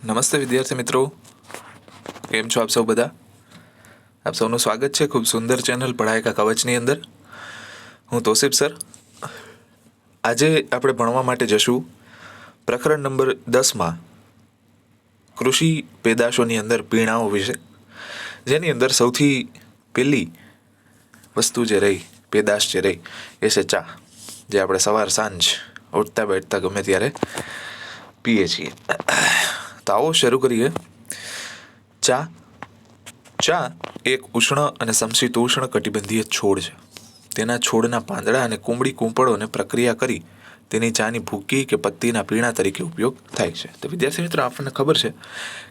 નમસ્તે વિદ્યાર્થી મિત્રો, કેમ છો આપ સૌ બધા? આપ સૌનું સ્વાગત છે ખૂબ સુંદર ચેનલ પઢાઈ કા કવચની અંદર. હું તોસીફ સર. આજે આપણે ભણવા માટે જશું પ્રકરણ નંબર 10માં કૃષિ પેદાશોની અંદર પીણાઓ વિશે, જેની અંદર સૌથી પહેલી વસ્તુ જે રહી, પેદાશ જે રહી, એ છે ચા, જે આપણે સવાર સાંજ ઉઠતા બેઠતા ગમે ત્યારે પીએ છીએ. તો આવો શરૂ કરીએ. ચા એક ઉષ્ણ અને સમશીતોષ્ણ કટિબંધીય છોડ છે. તેના છોડના પાંદડા અને કુંબળી કૂંપળોને પ્રક્રિયા કરી તેની ચાની ભૂકી કે પત્તીના પીણા તરીકે ઉપયોગ થાય છે. તો વિદ્યાર્થી મિત્રો, આપણને ખબર છે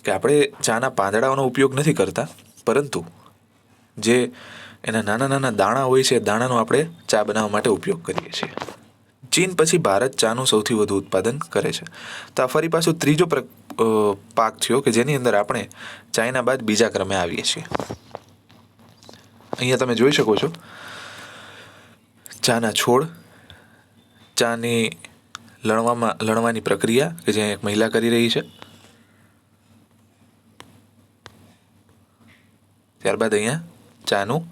કે આપણે ચાના પાંદડાઓનો ઉપયોગ નથી કરતા, પરંતુ જે એના નાના નાના દાણા હોય છે, દાણાનો આપણે ચા બનાવવા માટે ઉપયોગ કરીએ છીએ. ચીન પછી ભારત ચાનું સૌથી વધુ ઉત્પાદન કરે છે. તો આ ફરી પાછું ત્રીજો પાક થયો કે જેની અંદર આપણે ચાઇના બાદ બીજા ક્રમે આવીએ છીએ. અહીંયા તમે જોઈ શકો છો ચાના છોડ, ચાની લણવાની પ્રક્રિયા કે જે એક મહિલા કરી રહી છે. ત્યારબાદ અહીંયા ચાનું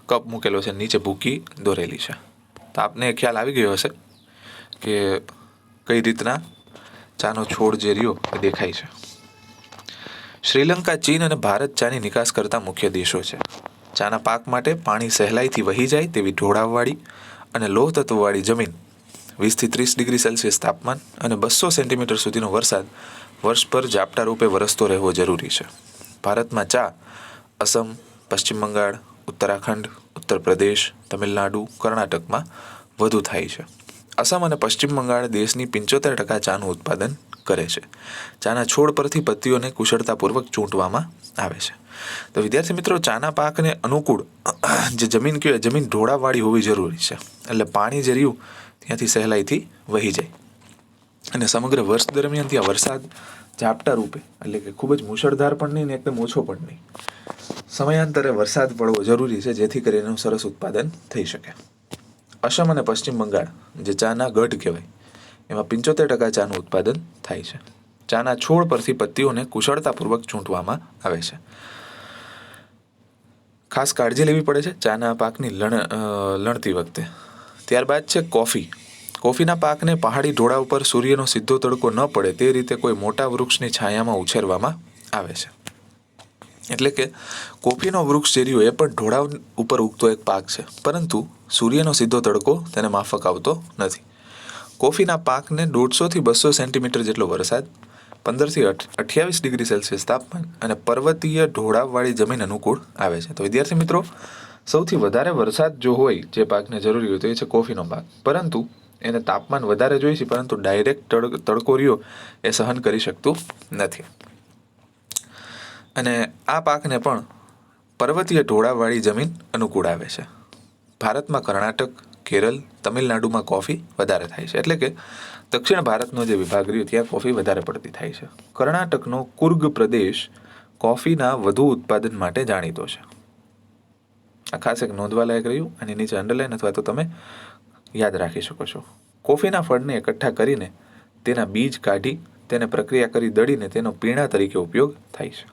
કપ મૂકેલો છે, નીચે ભૂકી દોરેલી છે. તો આપને ખ્યાલ આવી ગયો હશે કે કઈ રીતના ચાનો છોડ જે રહ્યો એ દેખાય છે. શ્રીલંકા, ચીન અને ભારત ચાની નિકાસ કરતા મુખ્ય દેશો છે. ચાના પાક માટે પાણી સહેલાઈથી વહી જાય તેવી ઢોળાવવાળી અને લોહ તત્વવાળી જમીન, 20 થી 30 ડિગ્રી સેલ્સિયસ તાપમાન અને 200 સેન્ટીમીટર સુધીનો વરસાદ વર્ષ પર ઝાપટા રૂપે વરસતો રહેવો જરૂરી છે. ભારતમાં ચા અસમ, પશ્ચિમ બંગાળ, ઉત્તરાખંડ, ઉત્તર પ્રદેશ, તમિલનાડુ, કર્ણાટકમાં વધુ થાય છે. અસમ અને પશ્ચિમ બંગાળ દેશની 75% ચાનું ઉત્પાદન કરે છે. ચાના છોડ પરથી પત્તીઓને કુશળતાપૂર્વક ચૂંટવામાં આવે છે. તો વિદ્યાર્થી મિત્રો, ચાના પાકને અનુકૂળ જે જમીન કહેવાય, જમીન ઢોળાવવાળી હોવી જરૂરી છે. એટલે પાણી જે રહ્યું ત્યાંથી સહેલાઈથી વહી જાય અને સમગ્ર વર્ષ દરમિયાન ત્યાં વરસાદ ઝાપટા રૂપે, એટલે કે ખૂબ જ મુશળધાર પણ નહીં ને એકદમ ઓછો પણ નહીં, સમયાંતરે વરસાદ પડવો જરૂરી છે, જેથી કરીને એનું સરસ ઉત્પાદન થઈ શકે. અસમ અને પશ્ચિમ બંગાળ જે ચાના ગઢ કહેવાય, એમાં 75% ચાનું ઉત્પાદન થાય છે. ચાના છોડ પરથી પત્તીઓને કુશળતાપૂર્વક ચૂંટવામાં આવે છે. ખાસ કાળજી લેવી પડે છે ચાના પાકની લણતી વખતે. ત્યારબાદ છે કોફી. કોફીના પાકને પહાડી ઢોળા ઉપર સૂર્યનો સીધો તડકો ન પડે તે રીતે કોઈ મોટા વૃક્ષની છાયામાં ઉછેરવામાં આવે છે. એટલે કે કોફીનો વૃક્ષ જે રહ્યો એ પણ ઢોળાવ ઉપર ઉગતો એક પાક છે, પરંતુ સૂર્યનો સીધો તડકો તેને માફક આવતો નથી. કોફીના પાકને 150 થી 200 સેન્ટીમીટર જેટલો વરસાદ, 15 થી 28 ડિગ્રી સેલ્સિયસ તાપમાન અને પર્વતીય ઢોળાવવાળી જમીન અનુકૂળ આવે છે. તો વિદ્યાર્થી મિત્રો, સૌથી વધારે વરસાદ જો હોય જે પાકને જરૂરી હોય તો એ છે કોફીનો પાક, પરંતુ એને તાપમાન વધારે જોઈએ છે, પરંતુ ડાયરેક્ટ તડકો રહ્યો એ સહન કરી શકતું નથી. અને આ પાકને પણ પર્વતીય ઢોળાવવાળી જમીન અનુકૂળ આવે છે. ભારતમાં કર્ણાટક, કેરળ, તમિલનાડુમાં કોફી વધારે થાય છે. એટલે કે દક્ષિણ ભારતનો જે વિભાગ રહ્યો ત્યાં કોફી વધારે પડતી થાય છે. કર્ણાટકનો કુર્ગ પ્રદેશ કોફીના વધુ ઉત્પાદન માટે જાણીતો છે. આ ખાસ એક નોંધવા લાયક રહ્યું, અને નીચે અંડરલાઈન અથવા તો તમે યાદ રાખી શકો છો. કોફીના ફળને એકઠા કરીને તેના બીજ કાઢી તેને પ્રક્રિયા કરી દળીને તેનો પીણા તરીકે ઉપયોગ થાય છે.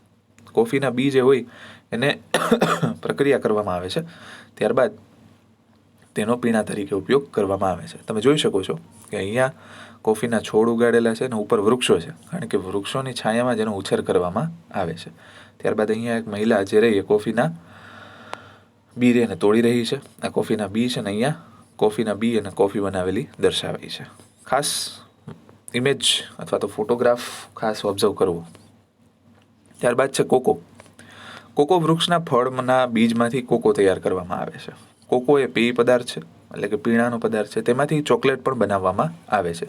કોફીના બીજ જે હોય એને પ્રક્રિયા કરવામાં આવે છે, ત્યારબાદ તેનો પીણા તરીકે ઉપયોગ કરવામાં આવે છે. તમે જોઈ શકો છો કે અહીંયા કોફીના છોડ ઉગાડેલા છે અને ઉપર વૃક્ષો છે, કારણ કે વૃક્ષોની છાયામાં જેનો ઉછેર કરવામાં આવે છે. ત્યારબાદ અહીંયા એક મહિલા જે રહી એ કોફીના બી એને તોડી રહી છે. આ કોફીના બી છે ને અહીંયા કોફીના બી અને કોફી બનાવેલી દર્શાવાઈ છે. ખાસ ઇમેજ અથવા તો ફોટોગ્રાફ ખાસ ઓબ્ઝર્વ કરવો. ત્યારબાદ છે કોકો. કોકો વૃક્ષના ફળના બીજમાંથી કોકો તૈયાર કરવામાં આવે છે. કોકો એ પેય પદાર્થ છે, એટલે કે પીણાનો પદાર્થ છે. તેમાંથી ચોકલેટ પણ બનાવવામાં આવે છે.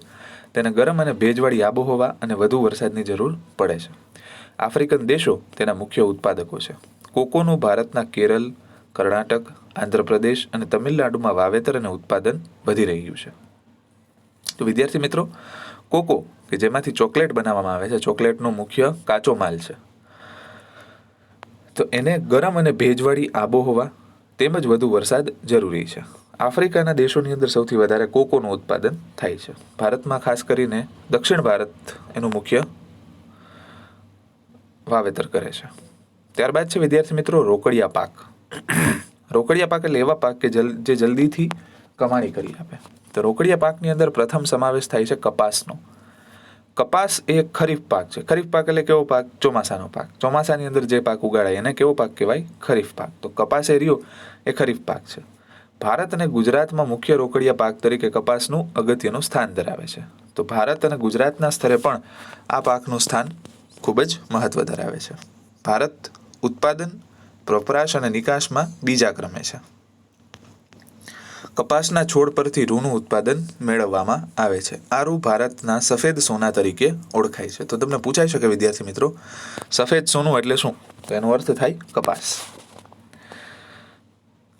તેને ગરમ અને ભેજવાળી આબોહવા અને વધુ વરસાદની જરૂર પડે છે. આફ્રિકન દેશો તેના મુખ્ય ઉત્પાદકો છે. કોકોનું ભારતના કેરળ, કર્ણાટક, આંધ્રપ્રદેશ અને તમિલનાડુમાં વાવેતર અને ઉત્પાદન વધી રહ્યું છે. તો વિદ્યાર્થી મિત્રો, કોકો કે જેમાંથી ચોકલેટ બનાવવામાં આવે છે, ચોકલેટનો મુખ્ય કાચો માલ છે, તો એને ગરમ અને ભેજવાળી આબોહવા તેમજ વધુ વરસાદ જરૂરી છે. આફ્રિકાના દેશોની અંદર સૌથી વધારે કોકોનું ઉત્પાદન થાય છે. ભારતમાં ખાસ કરીને દક્ષિણ ભારત એનું મુખ્ય વાવેતર કરે છે. ત્યારબાદ છે વિદ્યાર્થી મિત્રો રોકડિયા પાક. રોકડિયા પાક એટલે એવા પાક કે જે જલ્દીથી કમાણી કરી આપે. તો રોકડિયા પાકની અંદર પ્રથમ સમાવેશ થાય છે કપાસનો. કપાસ એ ખરીફ પાક છે. ખરીફ પાક એટલે કેવો પાક? ચોમાસાનો પાક. ચોમાસાની અંદર જે પાક ઉગાડાય એને કેવો પાક કહેવાય? ખરીફ પાક. તો કપાસ એ રહ્યો એ ખરીફ પાક છે. ભારત અને ગુજરાતમાં મુખ્ય રોકડિયા પાક તરીકે કપાસનું અગત્યનું સ્થાન ધરાવે છે. તો ભારત અને ગુજરાતના સ્તરે પણ આ પાકનું સ્થાન ખૂબ જ મહત્વ ધરાવે છે. ભારત ઉત્પાદન, વપરાશ અને નિકાસમાં બીજા ક્રમે છે. કપાસના છોડ પરથી રૂનું ઉત્પાદન મેળવવામાં આવે છે. આ રૂ ભારતના સફેદ સોના તરીકે ઓળખાય છે. તો તમને પૂછાઈ શકે વિદ્યાર્થી મિત્રો, સફેદ સોનું એટલે શું? તો એનો અર્થ થાય કપાસ.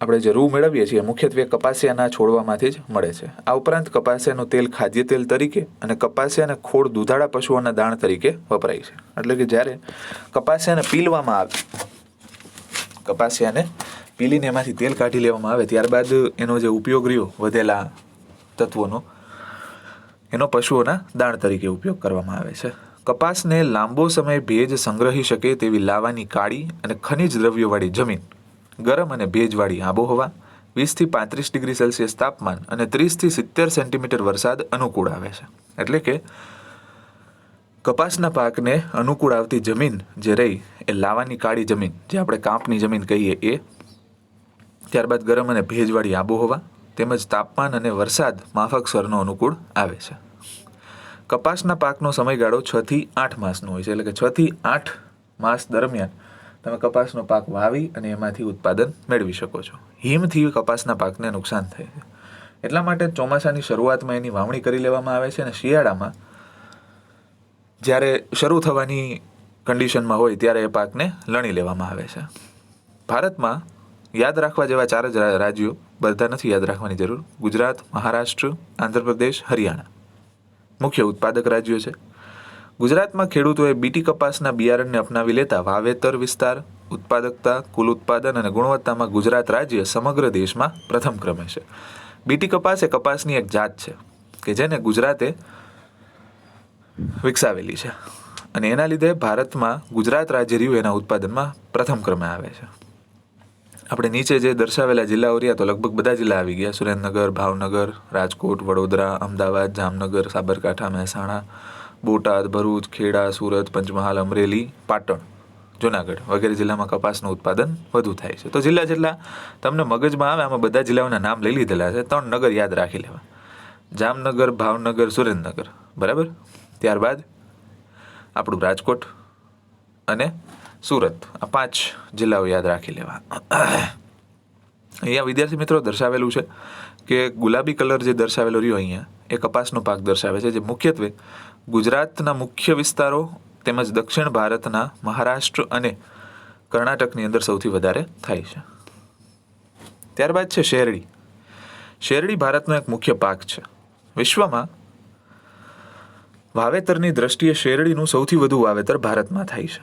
આપણે જે રૂ મેળવીએ છીએ મુખ્યત્વે કપાસિયાના છોડવામાંથી જ મળે છે. આ ઉપરાંત કપાસિયાનું તેલ ખાદ્ય તેલ તરીકે અને કપાસિયાના ખોળ દૂધાળા પશુઓના દાણ તરીકે વપરાય છે. એટલે કે જ્યારે કપાસિયાને પીલવામાં આવે, કપાસિયાને પીલીને એમાંથી તેલ કાઢી લેવામાં આવે ત્યારબાદ એનો જે ઉપયોગ રહ્યો વધેલા તત્વોનો, એનો પશુઓના દાણ તરીકે ઉપયોગ કરવામાં આવે છે. કપાસને લાંબો સમય ભેજ સંગ્રહી શકે તેવી લાવાની કાળી અને ખનિજ દ્રવ્યોવાળી જમીન, ગરમ અને ભેજવાળી આબોહવા, 20 થી 35 ડિગ્રી સેલ્સિયસ તાપમાન અને 30 થી 70 સેન્ટીમીટર વરસાદ અનુકૂળ આવે છે. એટલે કે કપાસના પાકને અનુકૂળ આવતી જમીન જે રહી એ લાવાની કાળી જમીન, જે આપણે કાંપની જમીન કહીએ એ, ત્યારબાદ ગરમ અને ભેજવાળી આબોહવા તેમજ તાપમાન અને વરસાદ માફક સ્તરનો અનુકૂળ આવે છે. કપાસના પાકનો સમયગાળો 6 થી 8 માસનો હોય છે. એટલે કે 6 થી 8 માસ દરમિયાન તમે કપાસનો પાક વાવી અને એમાંથી ઉત્પાદન મેળવી શકો છો. હિમથી કપાસના પાકને નુકસાન થાય છે. એટલા માટે ચોમાસાની શરૂઆતમાં એની વાવણી કરી લેવામાં આવે છે અને શિયાળામાં જ્યારે શરૂ થવાની કન્ડિશનમાં હોય ત્યારે એ પાકને લણી લેવામાં આવે છે. ભારતમાં યાદ રાખવા જેવા 4 જ રાજ્યો, બધા નથી યાદ રાખવાની જરૂર. ગુજરાત, મહારાષ્ટ્ર, આંધ્રપ્રદેશ, હરિયાણા મુખ્ય ઉત્પાદક રાજ્યો છે. ગુજરાતમાં ખેડૂતોએ બીટી કપાસના બિયારણને અપનાવી લેતા વાવેતર વિસ્તાર, ઉત્પાદકતા, કુલ ઉત્પાદન અને ગુણવત્તામાં ગુજરાત રાજ્ય સમગ્ર દેશમાં પ્રથમ ક્રમે છે. બીટી કપાસ એ કપાસની એક જાત છે કે જેને ગુજરાતે વિકસાવેલી છે અને એના લીધે ભારતમાં ગુજરાત રાજ્ય રહ્યું એના ઉત્પાદનમાં પ્રથમ ક્રમે આવે છે. આપણે નીચે જે દર્શાવેલા જિલ્લાઓ રહ્યા તો લગભગ બધા જિલ્લા આવી ગયા. સુરેન્દ્રનગર, ભાવનગર, રાજકોટ, વડોદરા, અમદાવાદ, જામનગર, સાબરકાંઠા, મહેસાણા, બોટાદ, ભરૂચ, ખેડા, સુરત, પંચમહાલ, અમરેલી, પાટણ, જુનાગઢ વગેરે જિલ્લામાં કપાસનું ઉત્પાદન વધુ થાય છે. તો જિલ્લા જેટલા તમને મગજમાં આવે આમાં બધા જિલ્લાઓના નામ લઈ લીધેલા છે. 3 નગર યાદ રાખી લેવા: જામનગર, ભાવનગર, સુરેન્દ્રનગર. બરાબર. ત્યારબાદ આપણું રાજકોટ અને સુરત, આ 5 જિલ્લાઓ યાદ રાખી લેવા. અહીંયા વિદ્યાર્થી મિત્રો દર્શાવેલું છે કે ગુલાબી કલર જે દર્શાવેલો રહ્યો અહીંયા એ કપાસનો પાક દર્શાવે છે, જે મુખ્યત્વે ગુજરાતના મુખ્ય વિસ્તારો તેમજ દક્ષિણ ભારતના મહારાષ્ટ્ર અને કર્ણાટકની અંદર સૌથી વધારે થાય છે. ત્યારબાદ છે શેરડી. શેરડી ભારતનો એક મુખ્ય પાક છે. વિશ્વમાં વાવેતરની દ્રષ્ટિએ શેરડીનું સૌથી વધુ વાવેતર ભારતમાં થાય છે.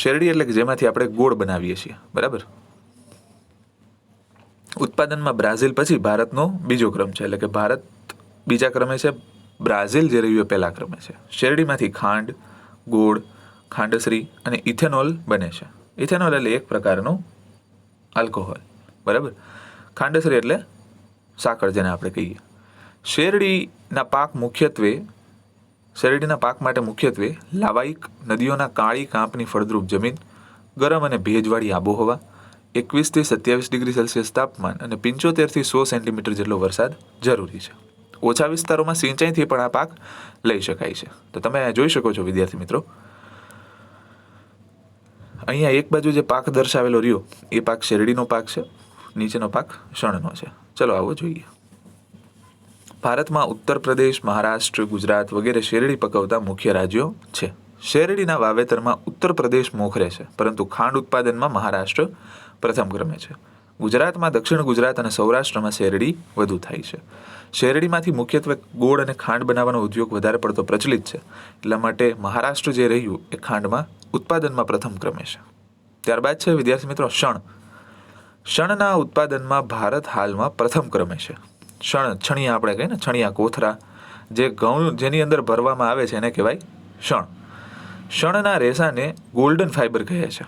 શેરડી એટલે કે જેમાંથી આપણે ગોળ બનાવીએ છીએ. બરાબર. ઉત્પાદનમાં બ્રાઝિલ પછી ભારતનો બીજો ક્રમ છે. એટલે કે ભારત બીજા ક્રમે છે, બ્રાઝિલ જે રહ્યું એ પહેલા ક્રમે છે. શેરડીમાંથી ખાંડ, ગોળ, ખાંડસરી અને ઇથેનોલ બને છે. ઇથેનોલ એટલે એક પ્રકારનું આલ્કોહોલ. બરાબર. ખાંડસરી એટલે સાકર જેને આપણે કહીએ. શેરડીના પાક માટે મુખ્યત્વે લાવાયિક નદીઓના કાળી કાંપની ફળદ્રુપ જમીન, ગરમ અને ભેજવાળી આબોહવા, 21 થી 27 ડિગ્રી સેલ્સિયસ તાપમાન અને 75 થી 100 સેન્ટીમીટર જેટલો વરસાદ જરૂરી છે. ઓછા વિસ્તારોમાં સિંચાઈથી પણ આ પાક લઈ શકાય છે. તો તમે જોઈ શકો છો વિદ્યાર્થી મિત્રો, અહીંયા એક બાજુ જે પાક દર્શાવેલો રહ્યો એ પાક શેરડીનો પાક છે, નીચેનો પાક શણનો છે. ચલો આવો જોઈએ. ભારતમાં ઉત્તર પ્રદેશ, મહારાષ્ટ્ર, ગુજરાત વગેરે શેરડી પકવતા મુખ્ય રાજ્યો છે. શેરડીના વાવેતરમાં ઉત્તર પ્રદેશ મોખરે છે, પરંતુ ખાંડ ઉત્પાદનમાં મહારાષ્ટ્ર પ્રથમ ક્રમે છે. ગુજરાતમાં દક્ષિણ ગુજરાત અને સૌરાષ્ટ્રમાં શેરડી વધુ થાય છે. શેરડીમાંથી મુખ્યત્વે ગોળ અને ખાંડ બનાવવાનો ઉદ્યોગ વધારે પડતો પ્રચલિત છે. એટલા માટે મહારાષ્ટ્ર જે રહ્યું એ ખાંડમાં ઉત્પાદનમાં પ્રથમ ક્રમે છે. ત્યારબાદ છે વિદ્યાર્થી મિત્રો શણ. શણના ઉત્પાદનમાં ભારત હાલમાં પ્રથમ ક્રમે છે. છણિયા આપણે કહીએ ને, છણિયા કોથરા જે ઘઉં જેની અંદર ભરવામાં આવે છે એને કહેવાય શણ. શણના રેસાને ગોલ્ડન ફાઇબર કહે છે.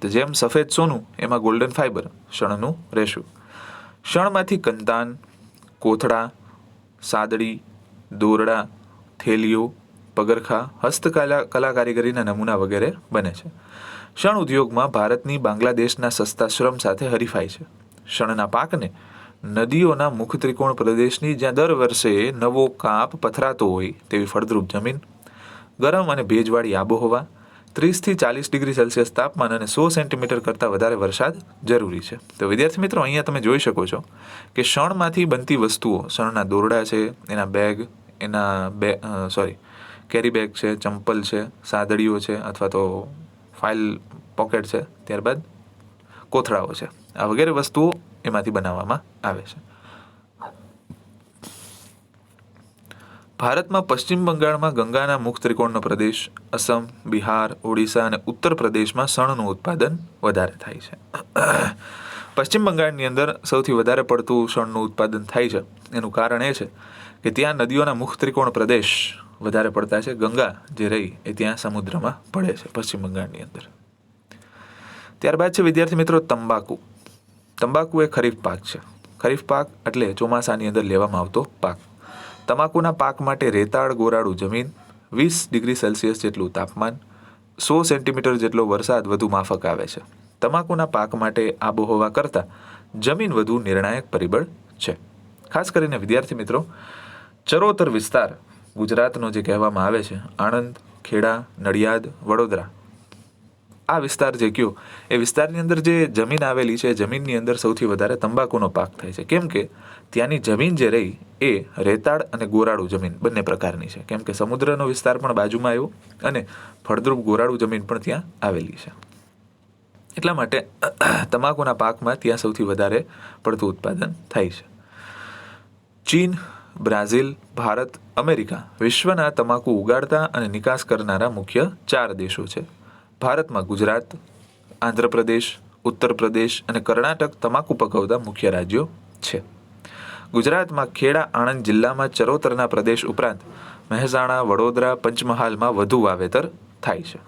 તો જેમ સફેદ સોનું એમાં ગોલ્ડન ફાઇબર શણનું રેશું. શણમાંથી કંતાન, કોથળા, સાદડી, દોરડા, થેલીઓ, પગરખા, હસ્તકલા કારીગરીના નમૂના વગેરે બને છે. શણ ઉદ્યોગમાં ભારતની બાંગ્લાદેશના સસ્તા શ્રમ સાથે હરીફાઈ છે. શણના પાકને નદીઓના મુખ ત્રિકોણ પ્રદેશની જ્યાં દર વર્ષે નવો કાપ પથરાતો હોય તેવી ફળદ્રુપ જમીન, ગરમ અને ભેજવાળી આબોહવા, 30 થી 40 ડિગ્રી સેલ્સિયસ તાપમાન અને 100 સેન્ટીમીટર કરતાં વધારે વરસાદ જરૂરી છે. તો વિદ્યાર્થી મિત્રો, અહીંયા તમે જોઈ શકો છો કે શણમાંથી બનતી વસ્તુઓ, શણના દોરડા છે, એના કેરી બેગ છે, ચંપલ છે, સાદડીઓ છે અથવા તો ફાઇલ પોકેટ છે, ત્યારબાદ કોથળાઓ છે, આ વગેરે વસ્તુઓ એમાંથી બનાવવામાં આવે છે. ભારતમાં પશ્ચિમ બંગાળમાં ગંગાના મુખ ત્રિકોણનો પ્રદેશ, અસમ, બિહાર, ઓડિશા અને ઉત્તર પ્રદેશમાં શણનું ઉત્પાદન વધારે થાય છે. પશ્ચિમ બંગાળની અંદર સૌથી વધારે પડતું શણનું ઉત્પાદન થાય છે. એનું કારણ એ છે કે ત્યાં નદીઓના મુખ ત્રિકોણ પ્રદેશ વધારે પડતા છે. ગંગા જે રહી એ ત્યાં સમુદ્રમાં પડે છે પશ્ચિમ બંગાળની અંદર. ત્યારબાદ છે વિદ્યાર્થી મિત્રો તંબાકુ. તંબાકુ એ ખરીફ પાક છે. ખરીફ પાક એટલે ચોમાસાની અંદર લેવામાં આવતો પાક. તમાકુના પાક માટે રેતાળ ગોરાળું જમીન, 20 ડિગ્રી સેલ્સિયસ જેટલું તાપમાન, 100 સેન્ટીમીટર જેટલો વરસાદ વધુ માફક આવે છે. તમાકુના પાક માટે આબોહવા કરતાં જમીન વધુ નિર્ણાયક પરિબળ છે. ખાસ કરીને વિદ્યાર્થી મિત્રો, ચરોતર વિસ્તાર ગુજરાતનો જે કહેવામાં આવે છે, આણંદ, ખેડા, નડિયાદ, વડોદરા, આ વિસ્તાર જે કયો એ વિસ્તારની અંદર જે જમીન આવેલી છે, જમીનની અંદર સૌથી વધારે તંબાકુનો પાક થાય છે. કેમ કે ત્યાંની જમીન જે રહી એ રેતાળ અને ગોરાળું જમીન બંને પ્રકારની છે. કેમ કે સમુદ્રનો વિસ્તાર પણ બાજુમાં આવ્યો અને ફળદ્રુપ ગોરાળું જમીન પણ ત્યાં આવેલી છે. એટલા માટે તમાકુના પાકમાં ત્યાં સૌથી વધારે પડતું ઉત્પાદન થાય છે. ચીન, બ્રાઝિલ, ભારત, અમેરિકા વિશ્વના તમાકુ ઉગાડતા અને નિકાસ કરનારા મુખ્ય 4 દેશો છે. ભારતમાં ગુજરાત, આંધ્રપ્રદેશ, ઉત્તર પ્રદેશ અને કર્ણાટક તમાકુ પકવતા મુખ્ય રાજ્યો છે. ગુજરાતમાં ખેડા, આણંદ જિલ્લામાં ચરોતરના પ્રદેશ ઉપરાંત મહેસાણા, વડોદરા, પંચમહાલમાં વધુ વાવેતર થાય છે.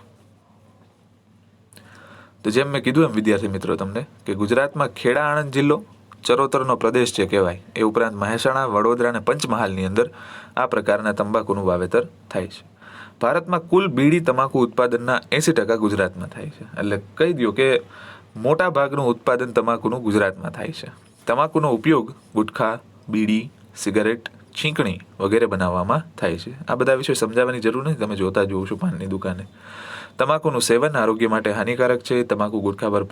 તો જેમ મેં કીધું એમ વિદ્યાર્થી મિત્રો તમને કે ગુજરાતમાં ખેડા, આણંદ જિલ્લો ચરોતરનો પ્રદેશ જે કહેવાય, એ ઉપરાંત મહેસાણા, વડોદરા અને પંચમહાલની અંદર આ પ્રકારના તંબાકુનું વાવેતર થાય છે. ભારતમાં કુલ બીડી તમાકુ ઉત્પાદનના 80% ગુજરાતમાં થાય છે. એટલે કહી દો કે મોટા ભાગનું ઉત્પાદન તમાકુનું ગુજરાતમાં થાય છે. તમાકુનો ઉપયોગ ગુટખા, બીડી, સિગારેટ, છીંકણી વગેરે બનાવવામાં થાય છે. આ બધા વિશે સમજાવવાની જરૂર નથી, તમે જોતા જોઉં છો પાનની દુકાને. તમાકુનું સેવન આરોગ્ય માટે હાનિકારક છે. તમાકુ ગુટખા પર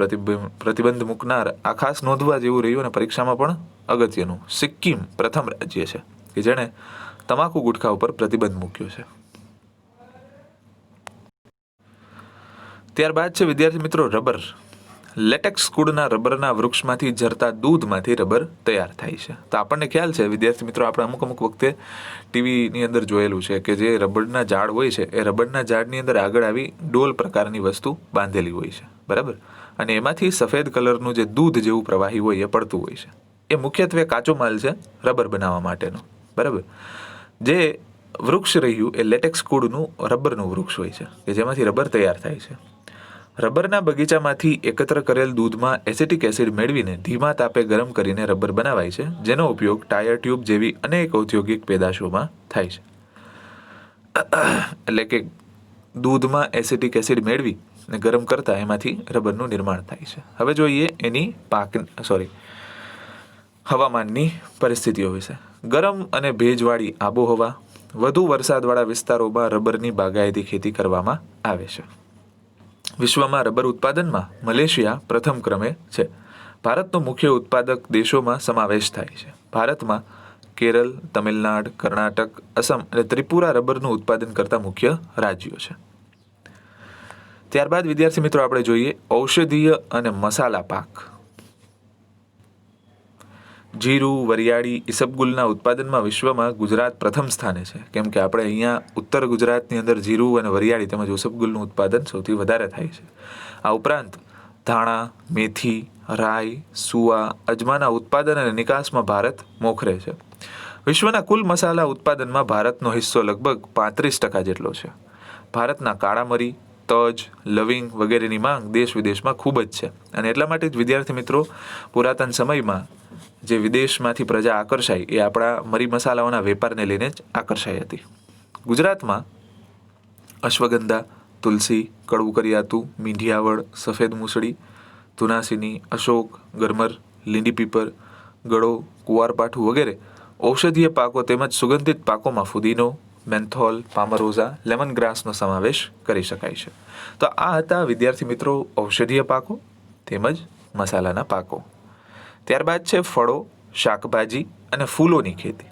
પ્રતિબંધ મૂકનાર આ ખાસ નોંધવા જેવું રહ્યું અને પરીક્ષામાં પણ અગત્યનું સિક્કિમ પ્રથમ રાજ્ય છે કે જેણે તમાકુ ગુટખા ઉપર પ્રતિબંધ મૂક્યો છે. ત્યારબાદ છે વિદ્યાર્થી મિત્રો રબર. લેટેક્સ કુળના રબરના વૃક્ષમાંથી ઝરતા દૂધમાંથી રબર તૈયાર થાય છે. તો આપણને ખ્યાલ છે વિદ્યાર્થી મિત્રો, આપણે અમુક વખતે ટીવીની અંદર જોયેલું છે કે જે રબરના ઝાડ હોય છે એ રબરના ઝાડની અંદર આગળ આવી ડોલ પ્રકારની વસ્તુ બાંધેલી હોય છે, બરાબર, અને એમાંથી સફેદ કલરનું જે દૂધ જેવું પ્રવાહી હોય એ પડતું હોય છે. એ મુખ્યત્વે કાચો માલ છે રબર બનાવવા માટેનો, બરાબર. જે વૃક્ષ રહ્યું એ લેટેક્સ કુળનું રબરનું વૃક્ષ હોય છે કે જેમાંથી રબર તૈયાર થાય છે. રબરના બગીચામાંથી એકત્ર કરેલ દૂધમાં એસિટિક એસિડ મેળવીને ધીમા તાપે ગરમ કરીને રબર બનાવાય છે, જેનો ઉપયોગ ટાયર ટ્યુબ જેવી અનેક ઔદ્યોગિક પેદાશોમાં થાય છે. એટલે કે દૂધમાં એસિટિક એસિડ મેળવી ને ગરમ કરતા એમાંથી રબરનું નિર્માણ થાય છે. હવે જોઈએ એની હવામાનની પરિસ્થિતિઓ વિશે. ગરમ અને ભેજવાળી આબોહવા, વધુ વરસાદવાળા વિસ્તારોમાં રબરની બાગાયતી ખેતી કરવામાં આવે છે. વિશ્વમાં રબર ઉત્પાદનમાં મલેશિયા પ્રથમ ક્રમે છે. ભારતનો મુખ્ય ઉત્પાદક દેશોમાં સમાવેશ થાય છે. ભારતમાં કેરળ, તમિલનાડુ, કર્ણાટક, અસમ અને ત્રિપુરા રબરનું ઉત્પાદન કરતા મુખ્ય રાજ્યો છે. ત્યારબાદ વિદ્યાર્થી મિત્રો આપણે જોઈએ ઔષધીય અને મસાલા પાક. જીરું, વરિયાળી, ઈસબગુલના ઉત્પાદનમાં વિશ્વમાં ગુજરાત પ્રથમ સ્થાને છે. કેમ કે આપણે અહીંયા ઉત્તર ગુજરાતની અંદર જીરું અને વરિયાળી તેમજ ઈસબગુલનું ઉત્પાદન સૌથી વધારે થાય છે. આ ઉપરાંત ધાણા, મેથી, રાઈ, સુવા, અજમાના ઉત્પાદન અને નિકાસમાં ભારત મોખરે છે. વિશ્વના કુલ મસાલા ઉત્પાદનમાં ભારતનો હિસ્સો લગભગ 35% જેટલો છે. ભારતના કાળા મરી, તજ, લવિંગ વગેરેની માંગ દેશ વિદેશમાં ખૂબ જ છે અને એટલા માટે જ વિદ્યાર્થી મિત્રો પુરાતન સમયમાં જે વિદેશમાંથી પ્રજા આકર્ષાઈ એ આપણા મરી મસાલાઓના વેપારને લઈને જ આકર્ષાઈ હતી. ગુજરાતમાં અશ્વગંધા, તુલસી, કડવું કરિયાતું, મીંઢિયાવળ, સફેદ મૂસળી, તુનાસીની, અશોક, ગરમર, લીંડી પીપર, ગળો, કુવારપાઠું વગેરે ઔષધીય પાકો તેમજ સુગંધિત પાકોમાં ફુદીનો, મેન્થોલ, પામરોઝા, લેમન ગ્રાસનો સમાવેશ કરી શકાય છે. તો આ હતા વિદ્યાર્થી મિત્રો ઔષધીય પાકો તેમજ મસાલાના પાકો. ત્યારબાદ છે ફળો, શાકભાજી અને ફૂલોની ખેતી.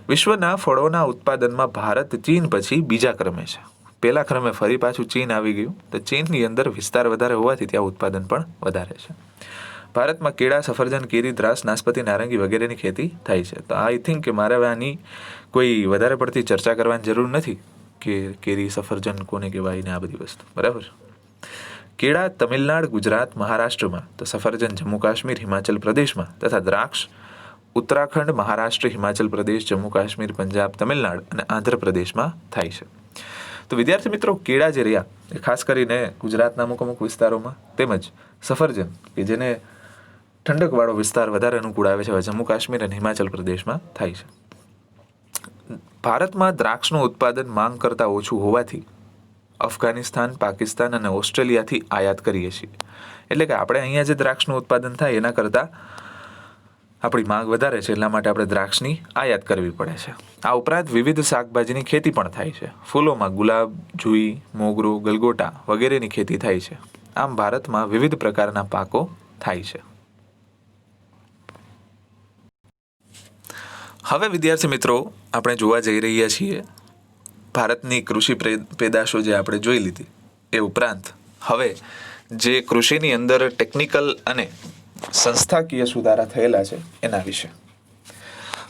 વિશ્વના ફળોના ઉત્પાદનમાં ભારત ચીન પછી બીજા ક્રમે છે. પહેલા ક્રમે ફરી પાછું ચીન આવી ગયું. તો ચીનની અંદર વિસ્તાર વધારે હોવાથી ત્યાં ઉત્પાદન પણ વધારે છે. ભારતમાં કેળા, સફરજન, કેરી, દ્રાક્ષ, નાશપતી, નારંગી વગેરેની ખેતી થાય છે. તો આઈ થિંક કે મારે હવે આની કોઈ વધારે પડતી ચર્ચા કરવાની જરૂર નથી કે કેરી, સફરજન કોને કહેવાય ને આ બધી વસ્તુ, બરાબર. કેળા તમિલનાડ, ગુજરાત, મહારાષ્ટ્રમાં, તો સફરજન જમ્મુ કાશ્મીર, હિમાચલ પ્રદેશમાં તથા દ્રાક્ષ ઉત્તરાખંડ, મહારાષ્ટ્ર, હિમાચલ પ્રદેશ, જમ્મુ કાશ્મીર, પંજાબ, તમિલનાડ અને આંધ્રપ્રદેશમાં થાય છે. તો વિદ્યાર્થી મિત્રો કેળા જે રહ્યા એ ખાસ કરીને ગુજરાતના અમુક વિસ્તારોમાં તેમજ સફરજન કે જેને ઠંડકવાળો વિસ્તાર વધારે અનુકૂળ આવે છે જમ્મુ કાશ્મીર અને હિમાચલ પ્રદેશમાં થાય છે. ભારતમાં દ્રાક્ષનું ઉત્પાદન માંગ કરતાં ઓછું હોવાથી અફઘાનિસ્તાન, પાકિસ્તાન અને ઓસ્ટ્રેલિયાથી આયાત કરીએ છીએ. એટલે કે આપણે અહીંયા જે દ્રાક્ષનું ઉત્પાદન થાય એના કરતાં આપણી માંગ વધારે છે એટલા માટે આપણે દ્રાક્ષની આયાત કરવી પડે છે. આ ઉપરાંત વિવિધ શાકભાજીની ખેતી પણ થાય છે. ફૂલોમાં ગુલાબ, જુઈ, મોગરો, ગલગોટા વગેરેની ખેતી થાય છે. આમ ભારતમાં વિવિધ પ્રકારના પાકો થાય છે. હવે વિદ્યાર્થી મિત્રો આપણે જોવા જઈ રહ્યા છીએ ભારતની કૃષિ પેદાશો જે આપણે જોઈ લીધી એ ઉપરાંત હવે જે કૃષિની અંદર ટેકનિકલ અને સંસ્થાકીય સુધારા થયેલા છે એના વિશે.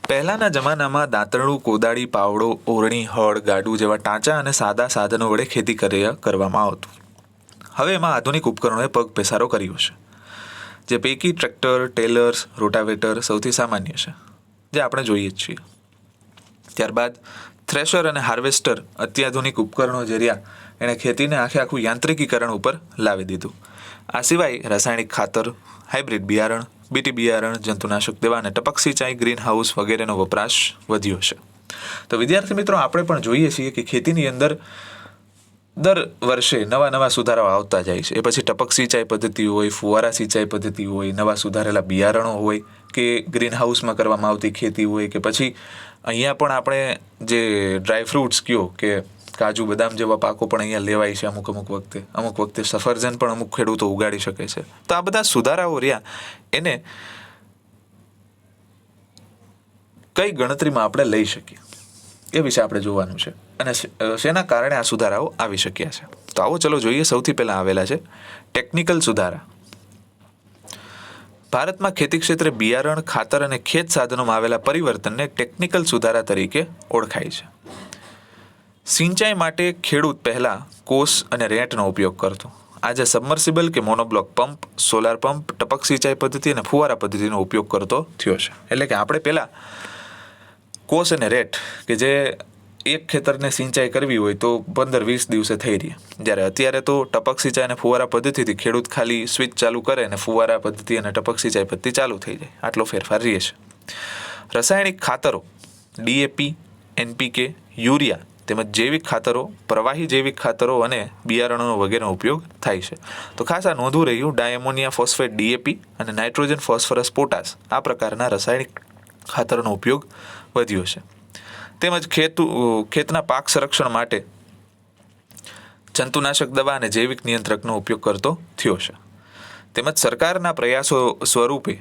પહેલાના જમાનામાં દાંતરડું, કોદાળી, પાવડો, ઓરણી, હળ, ગાડું જેવા ટાંચા અને સાદા સાધનો વડે ખેતી કરવામાં આવતું. હવે એમાં આધુનિક ઉપકરણોએ પગ પેસારો કર્યો છે. જે પૈકી ટ્રેક્ટર, ટેલર્સ, રોટાવેટર સૌથી સામાન્ય છે જે આપણે જોઈએ જ છીએ. ત્યારબાદ થ્રેશર અને હાર્વેસ્ટર અત્યાધુનિક ઉપકરણો જે રહ્યા એણે ખેતીને આખું યાંત્રિકીકરણ ઉપર લાવી દીધું. આ સિવાય રાસાયણિક ખાતર, હાઇબ્રિડ બિયારણ, બીટી બિયારણ, જંતુનાશક દવા અને ટપક સિંચાઈ, ગ્રીન હાઉસ વગેરેનો વપરાશ વધ્યો છે. તો વિદ્યાર્થી મિત્રો આપણે પણ જોઈએ છીએ કે ખેતીની અંદર દર વર્ષે નવા સુધારાઓ આવતા જાય છે. એ પછી ટપક સિંચાઈ પદ્ધતિ હોય, ફુવારા સિંચાઈ પદ્ધતિ હોય, નવા સુધારેલા બિયારણો હોય કે ગ્રીન હાઉસમાં કરવામાં આવતી ખેતી હોય કે પછી અહીંયા પણ આપણે જે ડ્રાય ફ્રૂટ્સ કયો કે કાજુ, બદામ જેવા પાકો પણ અહીંયા લેવાય છે અમુક વખતે સફરજન પણ અમુક ખેડૂતો ઉગાડી શકે છે. તો આ બધા સુધારાઓ રહ્યા એને કઈ ગણતરીમાં આપણે લઈ શકીએ એ વિશે આપણે જોવાનું છે અને શેના કારણે આ સુધારાઓ આવી શક્યા છે. તો આવો ચલો જોઈએ. સૌથી પહેલા આવેલા છે ટેકનિકલ સુધારા. ભારતમાં ખેતી ક્ષેત્રે બિયારણ, ખાતર અને ખેત સાધનોમાં આવેલા પરિવર્તનને ટેકનિકલ સુધારા તરીકે ઓળખાય છે. સિંચાઈ માટે ખેડૂત પહેલા કોસ અને રેંટનો ઉપયોગ કરતો. આજે સબમર્સિબલ કે મોનોબ્લોક પંપ, સોલાર પંપ, ટપક સિંચાઈ પદ્ધતિ અને ફુવારા પદ્ધતિનો ઉપયોગ કરતો થયો છે. એટલે કે આપણે પહેલા કોસ અને રેટ કે જે એક ખેતરને સિંચાઈ કરવી હોય તો 15-20 દિવસે થઈ રહી, જ્યારે અત્યારે તો ટપક સિંચાઈ અને ફુવારા પદ્ધતિથી ખેડૂત ખાલી સ્વિચ ચાલુ કરે અને ફુવારા પદ્ધતિ અને ટપક સિંચાઈ પદ્ધતિ ચાલુ થઈ જાય. આટલો ફેરફાર રહે છે. રાસાયણિક ખાતરો DAP, NPK, યુરિયા તેમજ જૈવિક ખાતરો, પ્રવાહી જૈવિક ખાતરો અને બિયારણો વગેરેનો ઉપયોગ થાય છે. તો ખાસ આ નોંધવું રહ્યું ડાયમોનિયા ફોસ્ફેટ DAP અને નાઇટ્રોજન ફોસ્ફરસ પોટાશ આ પ્રકારના રાસાયણિક ખાતરનો ઉપયોગ વધ્યો છે. તેમજ ખેતના પાક સંરક્ષણ માટે જંતુનાશક દવા અને જૈવિક નિયંત્રકનો ઉપયોગ કરતો થયો છે. તેમજ સરકારના પ્રયાસો સ્વરૂપે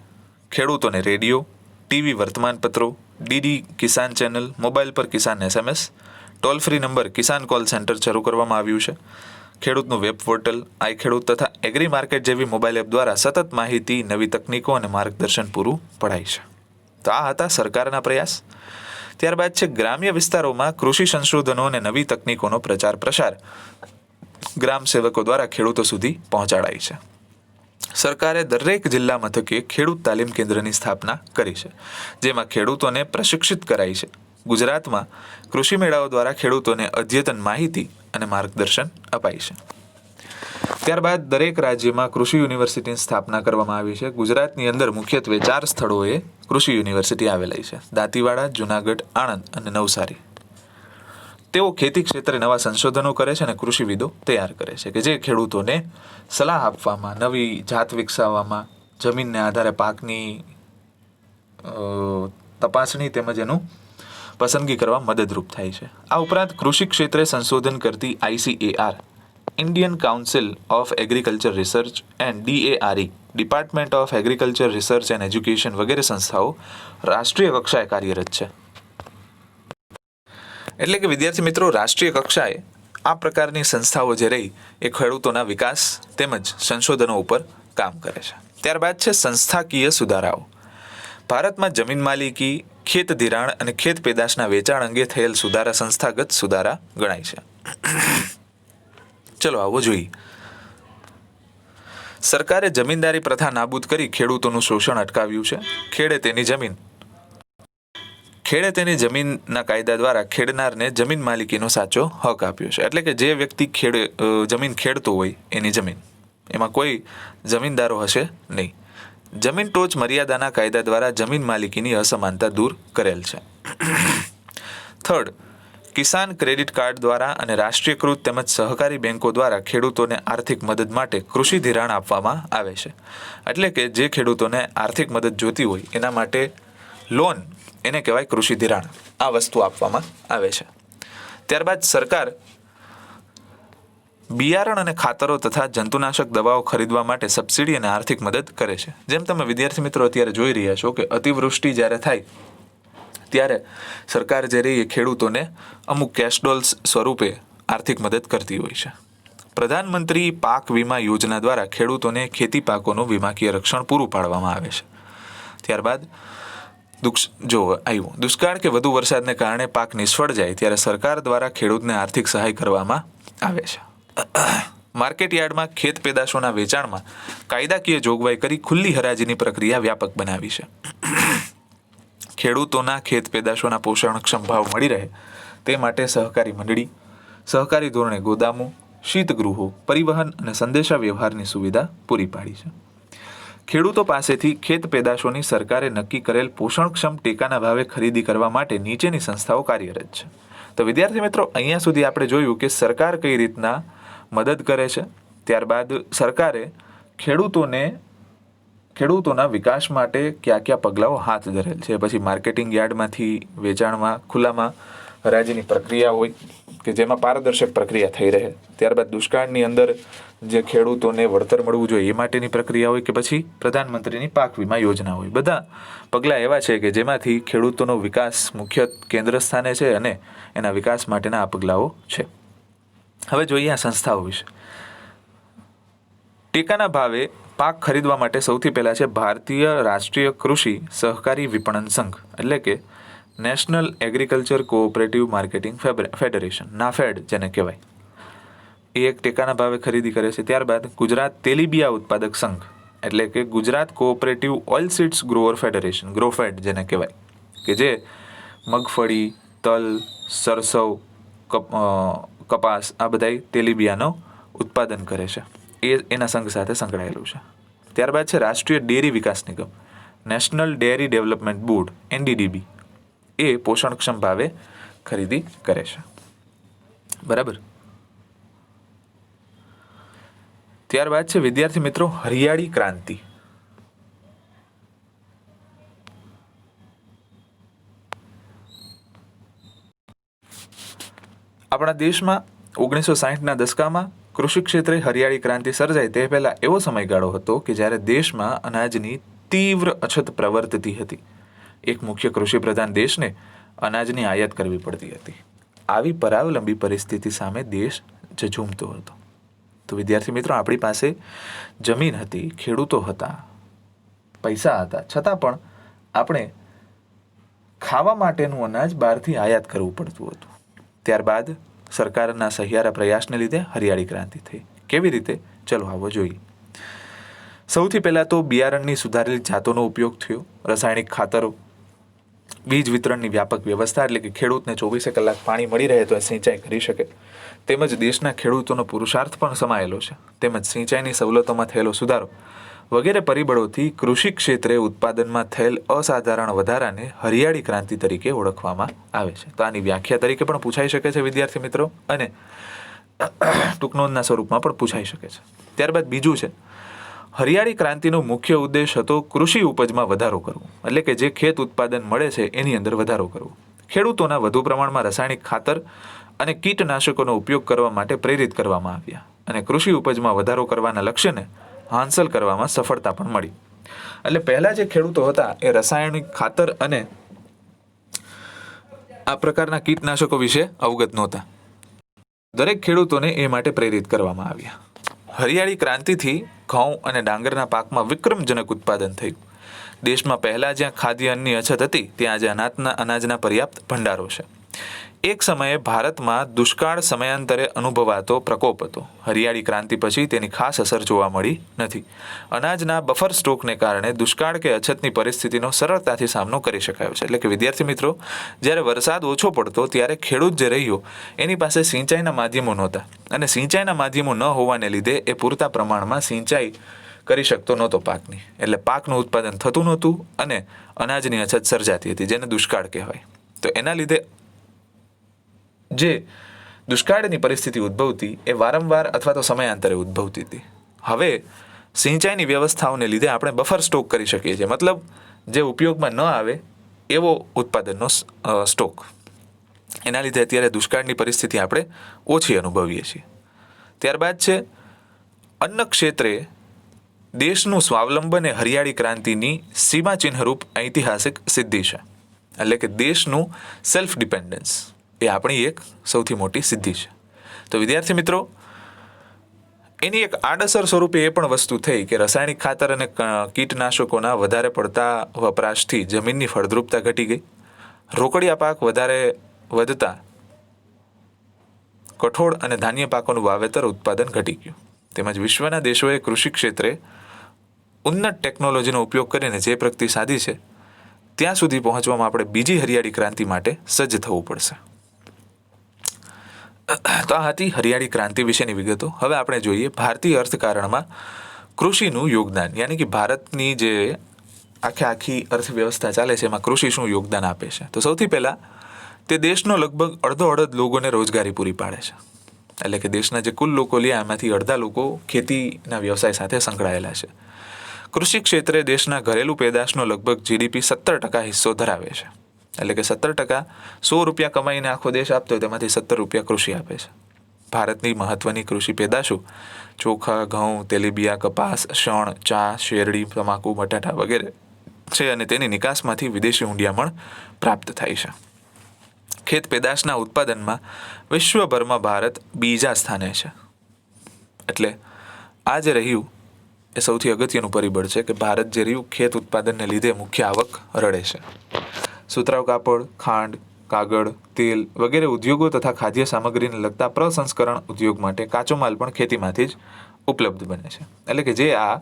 ખેડૂતોને રેડિયો, ટીવી વર્તમાનપત્રો, DD કિસાન ચેનલ, મોબાઈલ પર કિસાન SMS, ટોલ ફ્રી નંબર કિસાન કોલ સેન્ટર શરૂ કરવામાં આવ્યું છે. ખેડૂતનું વેબ પોર્ટલ, આઈ ખેડૂત તથા એગ્રી માર્કેટ જેવી મોબાઈલ એપ દ્વારા સતત માહિતી, નવી તકનીકો અને માર્ગદર્શન પૂરું પડાય છે. તો આ હતા સરકારના પ્રયાસ. ત્યારબાદ છે ગ્રામ્ય વિસ્તારોમાં કૃષિ સંશોધનો અને નવી તકનીકોનો પ્રચાર પ્રસાર ગ્રામ સેવકો દ્વારા ખેડૂતો સુધી પહોંચાડાય છે. સરકારે દરેક જિલ્લા મથકે ખેડૂત તાલીમ કેન્દ્રની સ્થાપના કરી છે, જેમાં ખેડૂતોને પ્રશિક્ષિત કરાય છે. ગુજરાતમાં કૃષિ મેળાઓ દ્વારા ખેડૂતોને અદ્યતન માહિતી અને માર્ગદર્શન અપાય છે. ત્યારબાદ દરેક રાજ્યમાં કૃષિ યુનિવર્સિટીની સ્થાપના કરવામાં આવી છે. ગુજરાતની અંદર મુખ્યત્વે 4 સ્થળોએ કૃષિ યુનિવર્સિટી આવેલી છે: દાંતીવાડા, જુનાગઢ, આણંદ અને નવસારી. તેઓ ખેતી ક્ષેત્રે નવા સંશોધનો કરે છે અને કૃષિવિદો તૈયાર કરે છે કે જે ખેડૂતોને સલાહ આપવામાં, નવી જાત વિકસાવવામાં, જમીનને આધારે પાકની તપાસણી તેમજ એનું પસંદગી કરવા મદદરૂપ થાય છે. આ ઉપરાંત કૃષિ ક્ષેત્રે સંશોધન કરતી ICAR, Indian council of agriculture research and DARE, department of agriculture research and education વગેરે સંસ્થાઓ રાષ્ટ્રીય કક્ષાએ કાર્યરત છે. એટલે કે વિદ્યાર્થી મિત્રો, રાષ્ટ્રીય કક્ષાએ આ પ્રકારની સંસ્થાઓ જે રહી એ ખેડૂતોના વિકાસ તેમજ સંશોધનો ઉપર કામ કરે છે. ત્યારબાદ છે સંસ્થાકીય સુધારાઓ. ભારતમાં જમીન માલિકી, ખેત ધિરાણ અને ખેત પેદાશના વેચાણ અંગે થયેલ સુધારા સંસ્થાગત સુધારા ગણાય છે. ચલો આવો જોઈએ. સરકારે જમીનદારી પ્રથા નાબૂદ કરી ખેડૂતોનું શોષણ અટકાવ્યું છે. ખેડે તેની જમીનના કાયદા દ્વારા ખેડનારને જમીન માલિકીનો સાચો હક આપ્યો છે. એટલે કે જે વ્યક્તિ જમીન ખેડતો હોય એની જમીન, એમાં કોઈ જમીનદારો હશે નહીં. જમીન ટોચ મર્યાદાના કાયદા દ્વારા જમીન માલિકીની અસમાનતા દૂર કરેલ છે. થર્ડ, કિસાન ક્રેડિટ કાર્ડ દ્વારા અને રાષ્ટ્રીયકૃત તેમજ સહકારી બેંકો દ્વારા ખેડૂતોને આર્થિક મદદ માટે કૃષિ ધિરાણ આપવામાં આવે છે. એટલે કે જે ખેડૂતોને આર્થિક મદદ જોતી હોય એના માટે લોન, એને કહેવાય કૃષિ ધિરાણ. આ વસ્તુ આપવામાં આવે છે. ત્યારબાદ સરકાર બિયારણ અને ખાતરો તથા જંતુનાશક દવાઓ ખરીદવા માટે સબસિડી અને આર્થિક મદદ કરે છે. જેમ તમે વિદ્યાર્થી મિત્રો અત્યારે જોઈ રહ્યા છો કે અતિવૃષ્ટિ જ્યારે થાય ત્યારે સરકાર જે રહી એ ખેડૂતોને અમુક કેશડોલ્સ સ્વરૂપે આર્થિક મદદ કરતી હોય છે. પ્રધાનમંત્રી પાક વીમા યોજના દ્વારા ખેડૂતોને ખેતી પાકોનું વીમાકીય રક્ષણ પૂરું પાડવામાં આવે છે. ત્યારબાદ દુષ્કાળ કે વધુ વરસાદને કારણે પાક નિષ્ફળ જાય ત્યારે સરકાર દ્વારા ખેડૂતને આર્થિક સહાય કરવામાં આવે છે. માર્કેટ યાર્ડમાં ખેત પેદાશોના વેચાણમાં કાયદાકીય જોગવાઈ કરી ખુલ્લી હરાજીની પ્રક્રિયા વ્યાપક બનાવી છે. ખેડૂતોના ખેત પેદાશોના પોષણક્ષમ ભાવ મળી રહે તે માટે સહકારી મંડળી, સહકારી ધોરણે ગોદામો, શીતગૃહો, પરિવહન અને સંદેશા વ્યવહારની સુવિધા પૂરી પાડી છે. ખેડૂતો પાસેથી ખેત પેદાશોની સરકારે નક્કી કરેલ પોષણક્ષમ ટેકાના ભાવે ખરીદી કરવા માટે નીચેની સંસ્થાઓ કાર્યરત છે. તો વિદ્યાર્થી મિત્રો, અહીંયા સુધી આપણે જોયું કે સરકાર કઈ રીતના મદદ કરે છે. ત્યારબાદ સરકારે ખેડૂતોના વિકાસ માટે કયા કયા પગલાઓ હાથ ધરેલ છે. પછી માર્કેટિંગ યાર્ડમાંથી વેચાણમાં ખુલ્લામાં હરાજીની પ્રક્રિયા હોય કે જેમાં પારદર્શક પ્રક્રિયા થઈ રહે. ત્યારબાદ દુષ્કાળની અંદર જે ખેડૂતોને વળતર મળવું જોઈએ એ માટેની પ્રક્રિયા હોય કે પછી પ્રધાનમંત્રીની પાક વીમા યોજના હોય. બધા પગલાં એવા છે કે જેમાંથી ખેડૂતોનો વિકાસ મુખ્ય કેન્દ્ર સ્થાને છે અને એના વિકાસ માટેના આ પગલાઓ છે. હવે જોઈએ આ સંસ્થાઓ વિશે. ટેકાના ભાવે પાક ખરીદવા માટે સૌથી પહેલાં છે ભારતીય રાષ્ટ્રીય કૃષિ સહકારી વિપણન સંઘ, એટલે કે national agriculture cooperative marketing federation, NAFED જેને કહેવાય, એ એક ટેકાના ભાવે ખરીદી કરે છે. ત્યારબાદ ગુજરાત તેલીબિયા ઉત્પાદક સંઘ, એટલે કે ગુજરાત કોઓપરેટિવ ઓઇલસીડ્સ ગ્રોઅર ફેડરેશન, ગ્રોફેડ જેને કહેવાય, કે જે મગફળી, તલ, સરસવ, કપાસ આ બધાય તેલીબિયાનો ઉત્પાદન કરે છે. એના સંઘ સાથે સંકળાયેલું છે. ત્યારબાદ છે રાષ્ટ્રીય ડેરી વિકાસ નિગમ, national dairy development board, NDDB, એ પોષણક્ષમ ભાવે ખરીદી કરે છે. બરાબર. ત્યારબાદ છે વિદ્યાર્થી મિત્રો હરિયાળી ક્રાંતિ. આપણા દેશમાં 1960ના દશકામાં કૃષિ ક્ષેત્રે હરિયાળી ક્રાંતિ સર્જાય તે પહેલા એવો સમયગાળો હતો કે જ્યારે દેશમાં અનાજની તીવ્ર અછત પ્રવર્તતી હતી. એક મુખ્ય કૃષિ પ્રધાન દેશને અનાજની આયાત કરવી પડતી હતી. આવી પરાવલંબી પરિસ્થિતિ સામે દેશ ઝઝૂમતો હતો. તો વિદ્યાર્થી મિત્રો, આપણી પાસે જમીન હતી, ખેડૂતો હતા, પૈસા હતા, છતાં પણ આપણે ખાવા માટેનું અનાજ બહારથી આયાત કરવું પડતું હતું. ત્યારબાદ સરકારના સહિયારા પ્રયાસને લીધે હરિયાળી ક્રાંતિ થઈ. કેવી રીતે? ચલો આવો જોઈએ. સૌથી પહેલાં તો બિયારણની સુધારેલી જાતોનો ઉપયોગ થયો, રાસાયણિક ખાતરો, બીજ વિતરણની વ્યાપક વ્યવસ્થા, એટલે કે ખેડૂતને 24 કલાક પાણી મળી રહે તો એ સિંચાઈ કરી શકે. તેમજ દેશના ખેડૂતોનો પુરુષાર્થ પણ સમાયેલો છે. તેમજ સિંચાઈની સવલતોમાં થયેલો સુધારો વગેરે પરિબળોથી કૃષિ ક્ષેત્રે ઉત્પાદનમાં થયેલ અસાધારણ વધારાને હરિયાળી ક્રાંતિ તરીકે ઓળખવામાં આવે છે. તો આની વ્યાખ્યા તરીકે પણ પૂછાઈ શકે છે વિદ્યાર્થી મિત્રો, અને ટૂંક નોંધના સ્વરૂપમાં પણ પૂછાઈ શકે છે. ત્યારબાદ બીજું છે, હરિયાળી ક્રાંતિનો મુખ્ય ઉદ્દેશ હતો કૃષિ ઉપજમાં વધારો કરવો, એટલે કે જે ખેત ઉત્પાદન મળે છે એની અંદર વધારો કરવો. ખેડૂતોના વધુ પ્રમાણમાં રાસાયણિક ખાતર અને કીટનાશકોનો ઉપયોગ કરવા માટે પ્રેરિત કરવામાં આવ્યા, અને કૃષિ ઉપજમાં વધારો કરવાના લક્ષ્યને હાંસલ કરવામાં સફળતા પણ મળી. એટલે પહેલા જે ખેડૂતો હતા એ રાસાયણિક ખાતર અને આ પ્રકારના કીટનાશકો વિશે અવગત નહોતા. દરેક ખેડૂતોને એ માટે પ્રેરિત કરવામાં આવ્યા. હરિયાળી ક્રાંતિથી ઘઉં અને ડાંગરના પાકમાં વિક્રમજનક ઉત્પાદન થયું. દેશમાં પહેલા જ્યાં ખાદ્ય અન્નની અછત હતી ત્યાં આજે અનાજના પર્યાપ્ત ભંડારો છે. એક સમયે ભારતમાં દુષ્કાળ સમયાંતરે અનુભવાતો પ્રકોપ હતો. હરિયાળી ક્રાંતિ પછી તેની ખાસ અસર જોવા મળી નથી. અનાજના બફર સ્ટોકને કારણે દુષ્કાળ કે અછતની પરિસ્થિતિનો સરળતાથી સામનો કરી શકાયો છે. એટલે કે વિદ્યાર્થી મિત્રો, જ્યારે વરસાદ ઓછો પડતો ત્યારે ખેડૂત જે રહ્યો એની પાસે સિંચાઈના માધ્યમો નહોતા, અને સિંચાઈના માધ્યમો ન હોવાને લીધે એ પૂરતા પ્રમાણમાં સિંચાઈ કરી શકતો નહોતો પાકની, એટલે પાકનું ઉત્પાદન થતું નહોતું અને અનાજની અછત સર્જાતી હતી, જેને દુષ્કાળ કહેવાય. તો એના લીધે જે દુષ્કાળની પરિસ્થિતિ ઉદ્ભવતી એ વારંવાર અથવા તો સમયાંતરે ઉદ્ભવતી હતી. હવે સિંચાઈની વ્યવસ્થાઓને લીધે આપણે બફર સ્ટોક કરી શકીએ છીએ, મતલબ જે ઉપયોગમાં ન આવે એવો ઉત્પાદનનો સ્ટોક. એના લીધે અત્યારે દુષ્કાળની પરિસ્થિતિ આપણે ઓછી અનુભવીએ છીએ. ત્યારબાદ છે અન્ન ક્ષેત્રે દેશનું સ્વાવલંબન એ હરિયાળી ક્રાંતિની સીમાચિહ્નરૂપ ઐતિહાસિક સિદ્ધિ છે. એટલે કે દેશનું સેલ્ફ ડિપેન્ડન્સ એ આપણી એક સૌથી મોટી સિદ્ધિ છે. તો વિદ્યાર્થી મિત્રો, એની એક આડઅસર સ્વરૂપે એ પણ વસ્તુ થઈ કે રાસાયણિક ખાતર અને કીટનાશકોના વધારે પડતા વપરાશથી જમીનની ફળદ્રુપતા ઘટી ગઈ. રોકડિયા પાક વધારે વધતા કઠોળ અને ધાન્ય પાકોનું વાવેતર ઉત્પાદન ઘટી ગયું. તેમજ વિશ્વના દેશોએ કૃષિ ક્ષેત્રે ઉન્નત ટેકનોલોજીનો ઉપયોગ કરીને જે પ્રગતિ સાધી છે ત્યાં સુધી પહોંચવામાં આપણે બીજી હરિયાળી ક્રાંતિ માટે સજ્જ થવું પડશે. તો આ હતી હરિયાળી ક્રાંતિ વિશેની વિગતો. હવે આપણે જોઈએ ભારતીય અર્થકારણમાં કૃષિનું યોગદાન, યાની કે ભારતની જે આખી અર્થવ્યવસ્થા ચાલે છે એમાં કૃષિ શું યોગદાન આપે છે. તો સૌથી પહેલા તે દેશનો લગભગ અડધો લોકોને રોજગારી પૂરી પાડે છે. એટલે કે દેશના જે કુલ લોકો લે એમાંથી અડધા લોકો ખેતીના વ્યવસાય સાથે સંકળાયેલા છે. કૃષિ ક્ષેત્રે દેશના ઘરેલું પેદાશનો લગભગ GDP 17% હિસ્સો ધરાવે છે. એટલે કે 17%, 100 રૂપિયા કમાઈને આખો દેશ આપતો હોય તેમાંથી 17 રૂપિયા કૃષિ આપે છે. ભારતની મહત્વની કૃષિ પેદાશો ચોખા, ઘઉં, તેલીબિયા, કપાસ, શણ, ચા, શેરડી, તમાકુ, બટાટા વગેરે છે, અને તેની નિકાસમાંથી વિદેશી ઊંડિયામણ પ્રાપ્ત થાય છે. ખેત પેદાશના ઉત્પાદનમાં વિશ્વભરમાં ભારત બીજા સ્થાને છે. એટલે આ જે રહ્યું એ સૌથી અગત્યનું પરિબળ છે કે ભારત જે રહ્યું ખેત ઉત્પાદનને લીધે મુખ્ય આવક રડે છે. સુતરાઉ કાપડ, ખાંડ, કાગળ, તેલ વગેરે ઉદ્યોગો તથા ખાદ્ય સામગ્રીને લગતા પ્રસંસ્કરણ ઉદ્યોગ માટે કાચો માલ પણ ખેતીમાંથી જ ઉપલબ્ધ બને છે. એટલે કે જે આ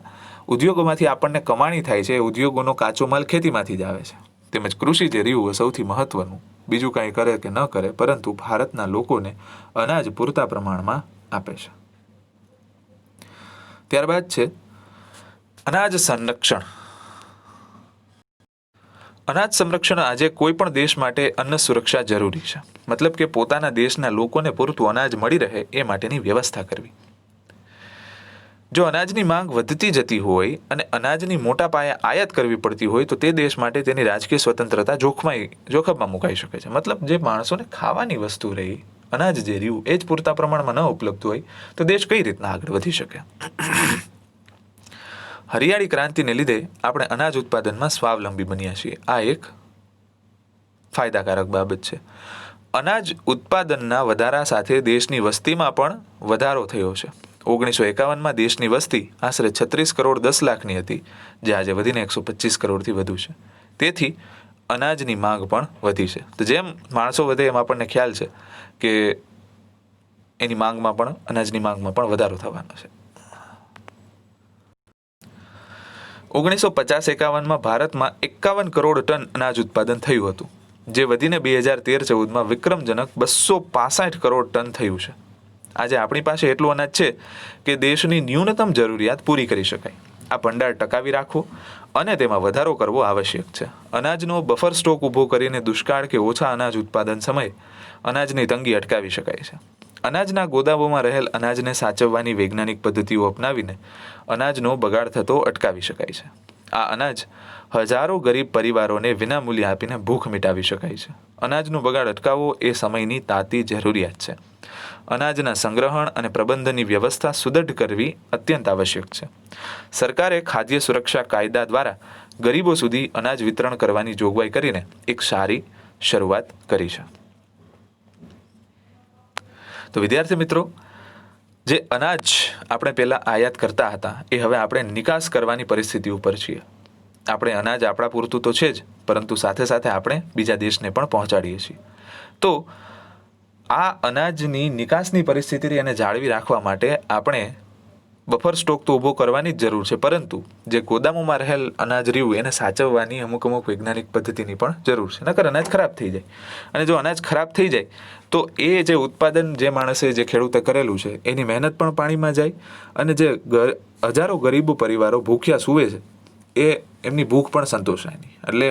ઉદ્યોગોમાંથી આપણને કમાણી થાય છે એ ઉદ્યોગોનો કાચો માલ ખેતીમાંથી જ આવે છે. તેમજ કૃષિ જે રહ્યું એ સૌથી મહત્વનું, બીજું કાંઈ કરે કે ન કરે પરંતુ ભારતના લોકોને અનાજ પૂરતા પ્રમાણમાં આપે છે. ત્યારબાદ છે અનાજ સંરક્ષણ. અનાજ સંરક્ષણ આજે કોઈ પણ દેશ માટે અન્ન સુરક્ષા જરૂરી છે. મતલબ કે પોતાના દેશના લોકોને પૂરતું અનાજ મળી રહે એ માટેની વ્યવસ્થા કરવી. જો અનાજની માંગ વધતી જતી હોય અને અનાજની મોટા પાયે આયાત કરવી પડતી હોય તો તે દેશ માટે તેની રાજકીય સ્વતંત્રતા જોખમમાં મુકાઈ શકે છે. મતલબ જે માણસોને ખાવાની વસ્તુ રહી, અનાજ જે રહ્યું એ જ પૂરતા પ્રમાણમાં ન ઉપલબ્ધ હોય તો દેશ કઈ રીતના આગળ વધી શકે. હરિયાળી ક્રાંતિને લીધે આપણે અનાજ ઉત્પાદનમાં સ્વાવલંબી બન્યા છીએ. આ એક ફાયદાકારક બાબત છે. અનાજ ઉત્પાદનના વધારા સાથે દેશની વસ્તીમાં પણ વધારો થયો છે. 1951માં દેશની વસ્તી આશરે 36 કરોડ 10 લાખની હતી, જે આજે વધીને 125 કરોડથી વધુ છે. તેથી અનાજની માંગ પણ વધી છે. તો જેમ માણસો વધે એમ આપણને ખ્યાલ છે કે એની માંગમાં પણ, અનાજની માંગમાં પણ વધારો થવાનો છે. 1950-51માં ભારતમાં 51 કરોડ ટન અનાજ ઉત્પાદન થયું હતું, જે વધીને 2013-14માં વિક્રમજનક 265 કરોડ ટન થયું છે. આજે આપણી પાસે એટલું અનાજ છે કે દેશની ન્યૂનતમ જરૂરિયાત પૂરી કરી શકાય. આ ભંડાર ટકાવી રાખવો અને તેમાં વધારો કરવો આવશ્યક છે. અનાજનો બફર સ્ટોક ઊભો કરીને દુષ્કાળ કે ઓછા અનાજ ઉત્પાદન સમયે અનાજની તંગી અટકાવી શકાય છે. અનાજના ગોદામોમાં રહેલ અનાજને સાચવવાની વૈજ્ઞાનિક પદ્ધતિઓ અપનાવીને અનાજનો બગાડ થતો અટકાવી શકાય છે. આ અનાજ હજારો ગરીબ પરિવારોને વિનામૂલ્યે આપીને ભૂખ મિટાવી શકાય છે. અનાજનો બગાડ અટકાવવો એ સમયની તાતી જરૂરિયાત છે. અનાજના સંગ્રહણ અને પ્રબંધનની વ્યવસ્થા સુદૃઢ કરવી અત્યંત આવશ્યક છે. સરકારે ખાદ્ય સુરક્ષા કાયદા દ્વારા ગરીબો સુધી અનાજ વિતરણ કરવાની જોગવાઈ કરીને એક સારી શરૂઆત કરી છે. તો વિદ્યાર્થી મિત્રો, જે અનાજ આપણે પહેલાં આયાત કરતા હતા એ હવે આપણે નિકાસ કરવાની પરિસ્થિતિ ઉપર છીએ. આપણે અનાજ આપણા પૂરતું તો છે જ, પરંતુ સાથે સાથે આપણે બીજા દેશને પણ પહોંચાડીએ છીએ. તો આ અનાજની નિકાસની પરિસ્થિતિ એને જાળવી રાખવા માટે આપણે બફર સ્ટોક તો ઊભો કરવાની જ જરૂર છે, પરંતુ જે ગોદામોમાં રહેલ અનાજ રહ્યું એને સાચવવાની અમુક વૈજ્ઞાનિક પદ્ધતિની પણ જરૂર છે. નકર અનાજ ખરાબ થઈ જાય, અને જો અનાજ ખરાબ થઈ જાય તો એ જે ઉત્પાદન જે માણસે જે ખેડૂતે કરેલું છે એની મહેનત પણ પાણીમાં જાય, અને જે હજારો ગરીબ પરિવારો ભૂખ્યા સૂવે છે એ એમની ભૂખ પણ સંતોષાય નહીં. એટલે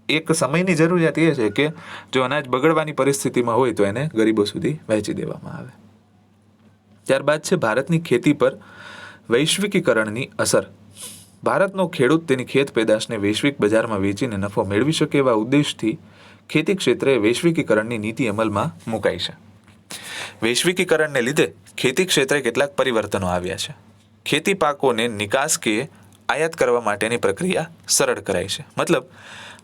એક સમયની જરૂરિયાત એ છે કે જો અનાજ બગડવાની પરિસ્થિતિમાં હોય તો એને ગરીબો સુધી વહેંચી દેવામાં આવે. ત્યારબાદ છે ભારતની ખેતી પર વૈશ્વિકીકરણની અસર. ભારતનો ખેડૂત તેની ખેત પેદાશને વૈશ્વિક બજારમાં વેચીને નફો મેળવી શકે એવા ઉદ્દેશથી ખેતી ક્ષેત્રે વૈશ્વિકીકરણની નીતિ અમલમાં મુકાઈ છે. વૈશ્વિકીકરણને લીધે ખેતી ક્ષેત્રે કેટલાક પરિવર્તનો આવ્યા છે. ખેતી પાકોને નિકાસ કે આયાત કરવા માટેની પ્રક્રિયા સરળ કરાઈ છે. મતલબ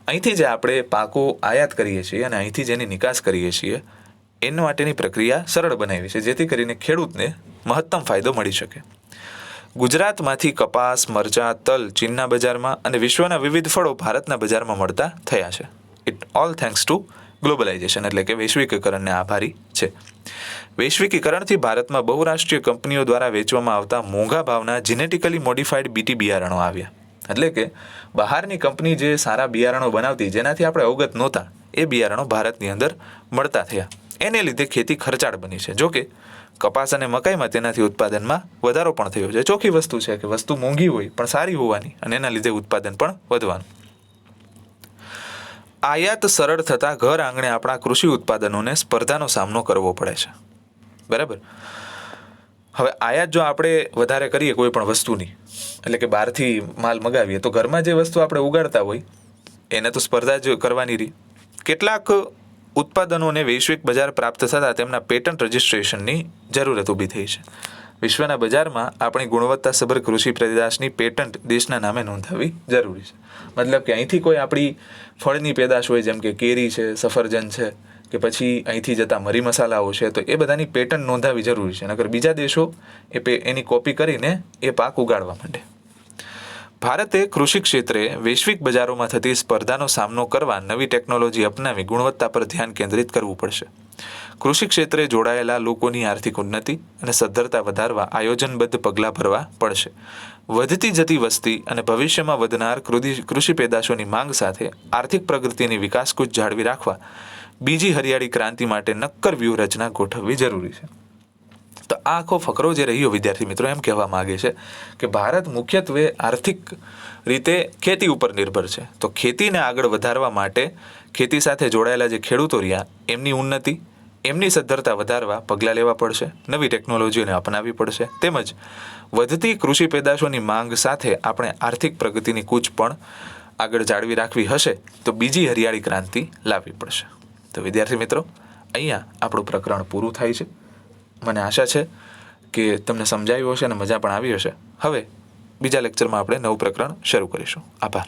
અહીંથી જે આપણે પાકો આયાત કરીએ છીએ અને અહીંથી જેની નિકાસ કરીએ છીએ એના માટેની પ્રક્રિયા સરળ બનાવી છે, જેથી કરીને ખેડૂતને મહત્તમ ફાયદો મળી શકે. ગુજરાતમાંથી કપાસ, મરચાં, તલ ચીનના બજારમાં અને વિશ્વના વિવિધ ફળો ભારતના બજારમાં મળતા થયા છે. It all thanks to globalisation, એટલે કે વૈશ્વિકીકરણને આભારી છે. વૈશ્વિકીકરણથી ભારતમાં બહુરાષ્ટ્રીય કંપનીઓ દ્વારા વેચવામાં આવતા મોંઘા ભાવના જીનેટિકલી મોડિફાઈડ બીટી બિયારણો આવ્યા. એટલે કે બહારની કંપની જે સારા બિયારણો બનાવતી જેનાથી આપણે અવગત નહોતા, એ બિયારણો ભારતની અંદર મળતા થયા. એને લીધે ખેતી ખર્ચાળ બની છે. જોકે કપાસ અને મકાઈમાં તેનાથી ઉત્પાદનમાં વધારો પણ થયો છે. ચોખ્ખી વસ્તુ છે કે વસ્તુ મોંઘી હોય પણ સારી હોવાની, અને એના લીધે ઉત્પાદન પણ વધવાનું. આયાત સરળ થતાં ઘર આંગણે આપણા કૃષિ ઉત્પાદનોને સ્પર્ધાનો સામનો કરવો પડે છે. બરાબર. હવે આયાત જો આપણે વધારે કરીએ કોઈ પણ વસ્તુની, એટલે કે બહારથી માલ મગાવીએ, તો ઘરમાં જે વસ્તુ આપણે ઉગાડતા હોય એને તો સ્પર્ધા જ કરવાની રહી. કેટલાક ઉત્પાદનોને વૈશ્વિક બજાર પ્રાપ્ત થતાં તેમના પેટન્ટ રજિસ્ટ્રેશનની જરૂરત ઊભી થઈ છે. વિશ્વના બજારમાં આપણી ગુણવત્તાસભર કૃષિ પેદાશની પેટન્ટ દેશના નામે નોંધાવવી જરૂરી છે. મતલબ કે અહીંથી કોઈ આપણી ફળની પેદાશ હોય, જેમ કે કેરી છે, સફરજન છે, કે પછી અહીંથી જતા મરી મસાલાઓ છે, તો એ બધાની પેટન્ટ નોંધાવવી જરૂરી છે. નકર બીજા દેશો એની કોપી કરીને એ પાક ઉગાડવા માંડે. ભારતે કૃષિ ક્ષેત્રે વૈશ્વિક બજારોમાં થતી સ્પર્ધાનો સામનો કરવા નવી ટેકનોલોજી અપનાવી ગુણવત્તા પર ધ્યાન કેન્દ્રિત કરવું પડશે. કૃષિ ક્ષેત્રે જોડાયેલા લોકોની આર્થિક ઉન્નતિ અને સદ્ધરતા વધારવા આયોજનબદ્ધ પગલાં ભરવા પડશે. વધતી જતી વસ્તી અને ભવિષ્યમાં વધનાર કૃષિ પેદાશોની માંગ સાથે આર્થિક પ્રગતિની વિકાસકૂચ જાળવી રાખવા બીજી હરિયાળી ક્રાંતિ માટે નક્કર વ્યૂહરચના ગોઠવવી જરૂરી છે. તો આ આખો ફકરો જે રહ્યો વિદ્યાર્થી મિત્રો એમ કહેવા માંગે છે કે ભારત મુખ્યત્વે આર્થિક રીતે ખેતી ઉપર નિર્ભર છે. તો ખેતીને આગળ વધારવા માટે ખેતી સાથે જોડાયેલા જે ખેડૂતો રહ્યા એમની ઉન્નતિ, એમની સદ્ધરતા વધારવા પગલાં લેવા પડશે, નવી ટેકનોલોજીઓને અપનાવવી પડશે, તેમજ વધતી કૃષિ પેદાશોની માંગ સાથે આપણે આર્થિક પ્રગતિની કૂચ પણ આગળ જાળવી રાખવી હશે તો બીજી હરિયાળી ક્રાંતિ લાવવી પડશે. તો વિદ્યાર્થી મિત્રો, અહીંયા આપણું પ્રકરણ પૂરું થાય છે. મને આશા છે કે તમને સમજાયું હશે અને મજા પણ આવી હશે. હવે બીજા લેક્ચરમાં આપણે નવું પ્રકરણ શરૂ કરીશું. આભાર.